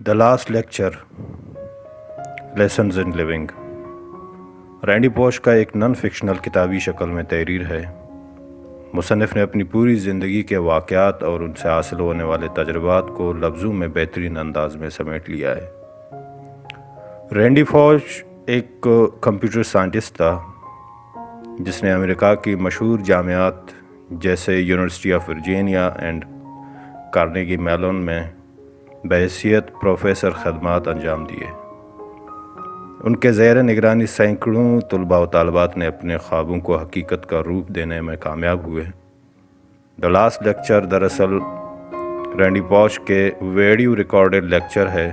The Last Lecture Lessons in Living رینڈی پوش کا ایک نان فکشنل کتابی شکل میں تحریر ہے۔ مصنف نے اپنی پوری زندگی کے واقعات اور ان سے حاصل ہونے والے تجربات کو لفظوں میں بہترین انداز میں سمیٹ لیا ہے۔ رینڈی پوش ایک کمپیوٹر سائنٹسٹ تھا جس نے امریکہ کی مشہور جامعات جیسے university of Virginia and Carnegie Mellon میں بحیثیت پروفیسر خدمات انجام دیے۔ ان کے زیر نگرانی سینکڑوں طلباء و طالبات نے اپنے خوابوں کو حقیقت کا روپ دینے میں کامیاب ہوئے۔ دا لاسٹ لیکچر دراصل رینڈی پوش کے ویڈیو ریکارڈڈ لیکچر ہے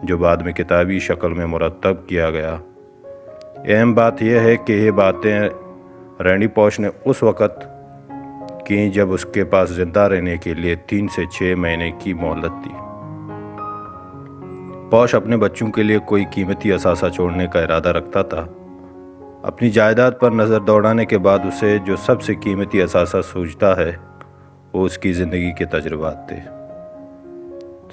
جو بعد میں کتابی شکل میں مرتب کیا گیا۔ اہم بات یہ ہے کہ یہ باتیں رینڈی پوش نے اس وقت کی جب اس کے پاس زندہ رہنے کے لیے 3 سے 6 مہینے کی مہلت تھی۔ پوش اپنے بچوں کے لیے کوئی قیمتی اثاثہ چھوڑنے کا ارادہ رکھتا تھا۔ اپنی جائیداد پر نظر دوڑانے کے بعد اسے جو سب سے قیمتی اثاثہ سوچتا ہے وہ اس کی زندگی کے تجربات تھے۔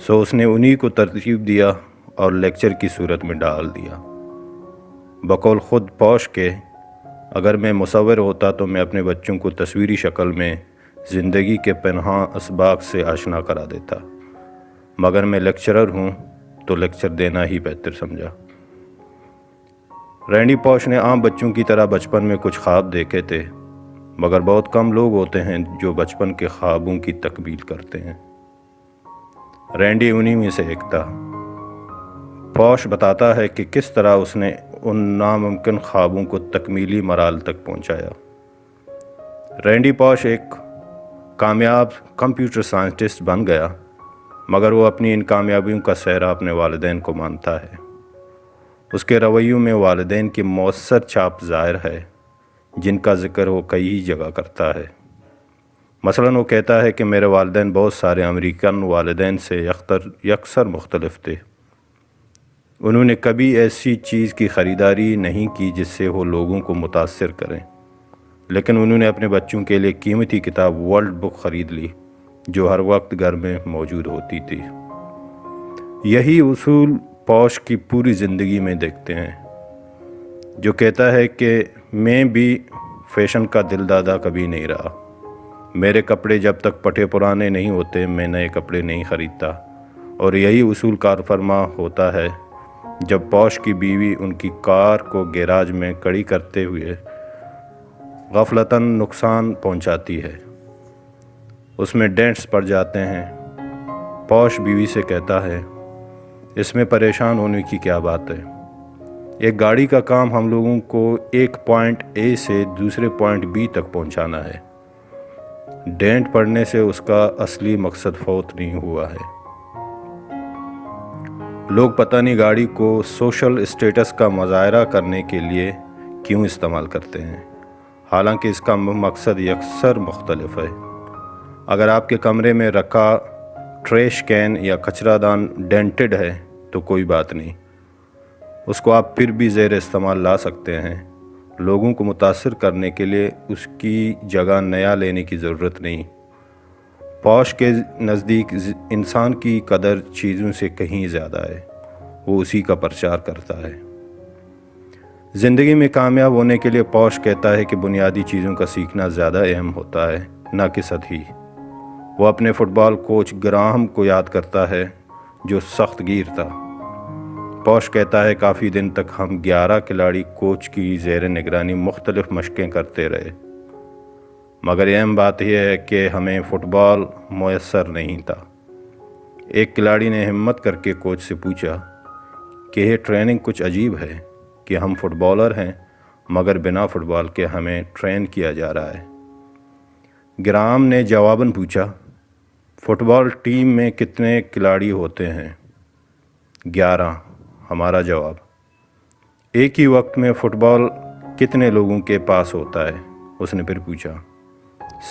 سو اس نے انہی کو ترتیب دیا اور لیکچر کی صورت میں ڈال دیا۔ بقول خود پوش کے اگر میں مصور ہوتا تو میں اپنے بچوں کو تصویری شکل میں زندگی کے پنہاں اسباق سے آشنا کرا دیتا، مگر میں لیکچرر ہوں تو لیکچر دینا ہی بہتر سمجھا۔ رینڈی پوش نے عام بچوں کی طرح بچپن میں کچھ خواب دیکھے تھے، مگر بہت کم لوگ ہوتے ہیں جو بچپن کے خوابوں کی تکمیل کرتے ہیں۔ رینڈی انہی میں سے ایک تھا۔ پوش بتاتا ہے کہ کس طرح اس نے ان ناممکن خوابوں کو تکمیلی مراحل تک پہنچایا۔ رینڈی پوش ایک کامیاب کمپیوٹر سائنٹسٹ بن گیا، مگر وہ اپنی ان کامیابیوں کا سہرا اپنے والدین کو مانتا ہے۔ اس کے رویوں میں والدین کی مؤثر چھاپ ظاہر ہے، جن کا ذکر وہ کئی جگہ کرتا ہے۔ مثلاً وہ کہتا ہے کہ میرے والدین بہت سارے امریکن والدین سے یکسر مختلف تھے۔ انہوں نے کبھی ایسی چیز کی خریداری نہیں کی جس سے وہ لوگوں کو متاثر کریں، لیکن انہوں نے اپنے بچوں کے لیے قیمتی کتاب ورلڈ بک خرید لی جو ہر وقت گھر میں موجود ہوتی تھی۔ یہی اصول پوش کی پوری زندگی میں دیکھتے ہیں، جو کہتا ہے کہ میں بھی فیشن کا دل دادا کبھی نہیں رہا۔ میرے کپڑے جب تک پٹے پرانے نہیں ہوتے میں نئے کپڑے نہیں خریدتا، اور یہی اصول کار فرما ہوتا ہے جب پوش کی بیوی ان کی کار کو گیراج میں کھڑی کرتے ہوئے غفلتاً نقصان پہنچاتی ہے۔ اس میں ڈینٹس پڑ جاتے ہیں۔ پوش بیوی سے کہتا ہے، اس میں پریشان ہونے کی کیا بات ہے؟ ایک گاڑی کا کام ہم لوگوں کو ایک پوائنٹ اے سے دوسرے پوائنٹ بی تک پہنچانا ہے۔ ڈینٹ پڑنے سے اس کا اصلی مقصد فوت نہیں ہوا ہے۔ لوگ پتہ نہیں گاڑی کو سوشل اسٹیٹس کا مظاہرہ کرنے کے لیے کیوں استعمال کرتے ہیں، حالانکہ اس کا مقصد یکسر مختلف ہے۔ اگر آپ کے کمرے میں رکھا ٹریش کین یا کچرا دان ڈینٹڈ ہے تو کوئی بات نہیں، اس کو آپ پھر بھی زیر استعمال لا سکتے ہیں۔ لوگوں کو متاثر کرنے کے لیے اس کی جگہ نیا لینے کی ضرورت نہیں۔ پوش کے نزدیک انسان کی قدر چیزوں سے کہیں زیادہ ہے، وہ اسی کا پرچار کرتا ہے۔ زندگی میں کامیاب ہونے کے لیے پوش کہتا ہے کہ بنیادی چیزوں کا سیکھنا زیادہ اہم ہوتا ہے، نہ کہ سطحی۔ وہ اپنے فٹ بال کوچ گراہم کو یاد کرتا ہے جو سخت گیر تھا۔ پوش کہتا ہے کافی دن تک ہم 11 کھلاڑی کوچ کی زیر نگرانی مختلف مشقیں کرتے رہے، مگر اہم بات یہ ہے کہ ہمیں فٹ بال میسر نہیں تھا۔ ایک کھلاڑی نے ہمت کر کے کوچ سے پوچھا کہ یہ ٹریننگ کچھ عجیب ہے کہ ہم فٹ بالر ہیں مگر بنا فٹ بال کے ہمیں ٹرین کیا جا رہا ہے۔ گراہم نے جواباً پوچھا، فٹ بال ٹیم میں کتنے کھلاڑی ہوتے ہیں؟ 11 ہمارا جواب۔ ایک ہی وقت میں فٹ بال کتنے لوگوں کے پاس ہوتا ہے؟ اس نے پھر پوچھا۔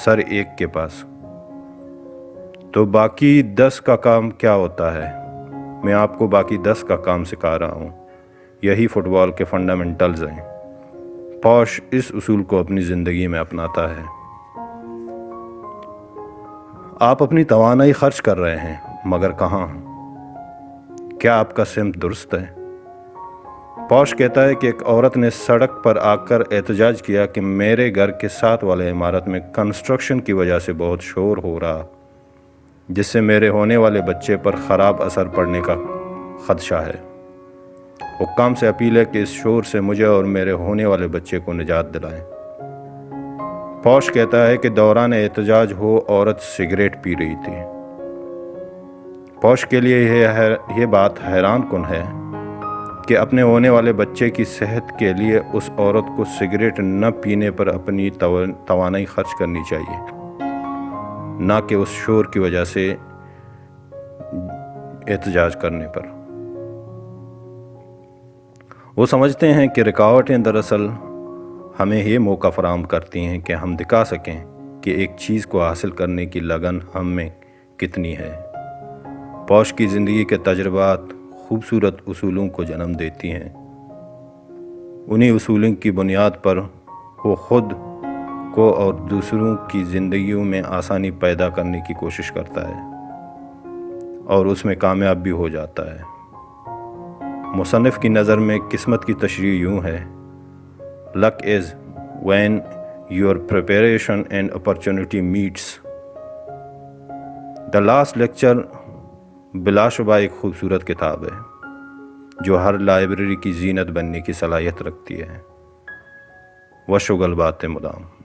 سر ایک کے پاس۔ تو باقی 10 کا کام کیا ہوتا ہے؟ میں آپ کو باقی 10 کا کام سکھا رہا ہوں، یہی فٹ بال کے فنڈامنٹلز ہیں۔ پوش اس اصول کو اپنی زندگی میں اپناتا ہے۔ آپ اپنی توانائی خرچ کر رہے ہیں، مگر کہاں؟ کیا آپ کا سمت درست ہے؟ پوش کہتا ہے کہ ایک عورت نے سڑک پر آ کر احتجاج کیا کہ میرے گھر کے ساتھ والے عمارت میں کنسٹرکشن کی وجہ سے بہت شور ہو رہا، جس سے میرے ہونے والے بچے پر خراب اثر پڑنے کا خدشہ ہے۔ حکام سے اپیل ہے کہ اس شور سے مجھے اور میرے ہونے والے بچے کو نجات دلائیں۔ پوش کہتا ہے کہ دوران احتجاج وہ عورت سگریٹ پی رہی تھی۔ پوش کے لیے یہ بات حیران کن ہے کہ اپنے ہونے والے بچے کی صحت کے لیے اس عورت کو سگریٹ نہ پینے پر اپنی توانائی خرچ کرنی چاہیے، نہ کہ اس شور کی وجہ سے احتجاج کرنے پر۔ وہ سمجھتے ہیں کہ رکاوٹیں دراصل ہمیں یہ موقع فراہم کرتی ہیں کہ ہم دکھا سکیں کہ ایک چیز کو حاصل کرنے کی لگن ہم میں کتنی ہے۔ پوش کی زندگی کے تجربات خوبصورت اصولوں کو جنم دیتی ہیں۔ انہی اصولوں کی بنیاد پر وہ خود کو اور دوسروں کی زندگیوں میں آسانی پیدا کرنے کی کوشش کرتا ہے اور اس میں کامیاب بھی ہو جاتا ہے۔ مصنف کی نظر میں قسمت کی تشریح یوں ہے: Luck is when your preparation and opportunity meets۔ The Last Lecture بلا شبہ ایک خوبصورت کتاب ہے جو ہر لائبریری کی زینت بننے کی صلاحیت رکھتی ہے۔ وشغل باتیں مدام۔